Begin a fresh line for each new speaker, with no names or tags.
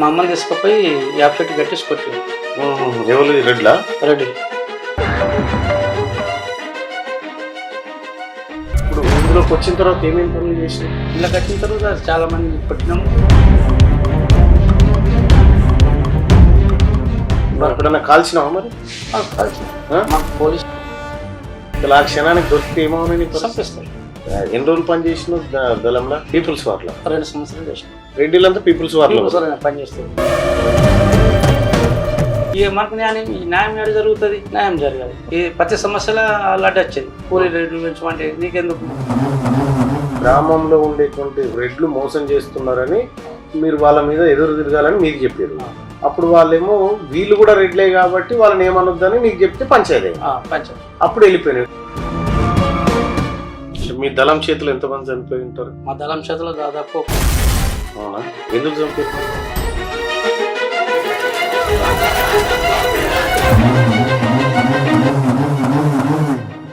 మా అమ్మని తీసుకుపోయి యాప్షెట్ కట్టేసి కొట్టాడు.
ఎవరు రెడ్లా?
రెడ్డి.
ఇప్పుడు ఇందులోకి వచ్చిన తర్వాత ఏమేమి పనులు చేసినావు?
ఇలా కట్టిన తర్వాత చాలా మంది కొట్టినాము.
మరి ఎప్పుడన్నా కాల్చినావా మరి?
మాకు పోలీసు
ఇలా ఆ క్షణానికి దొరికితే ఏమవునా?
చంపేస్తారు.
ఎన్ని రోజులు పని చేసినావు దళంలో? పీపుల్స్ వార్లో
2 సంవత్సరాలు చేసినాం.
రెడ్డిలంతా పీపుల్స్ వార్లో
పని చేస్తారు. ఇక మనకు న్యాయం ఏడు జరుగుతుంది, న్యాయం జరగాలి. ఈ ప్రతి సమస్యలో లడ్డు వచ్చేది. కూలీ రేట్లు పెంచమంటే నీకెందుకు?
గ్రామంలో ఉండేటువంటి రెడ్లు మోసం చేస్తున్నారని మీరు వాళ్ళ మీద ఎదురు తిరగాలని మీకు చెప్పారు. అప్పుడు వాళ్ళేమో వీళ్ళు కూడా రెడ్లే కాబట్టి వాళ్ళని ఏమనొద్దని నీకు చెప్తే పంచాయతీ. అప్పుడు వెళ్ళిపోయినాయి. మీ దళం చేతులు ఎంతమంది చనిపోయి ఉంటారు?
మా దళం చేతిలో దాదాపు.
అవునా? ఎందుకు చంపారు?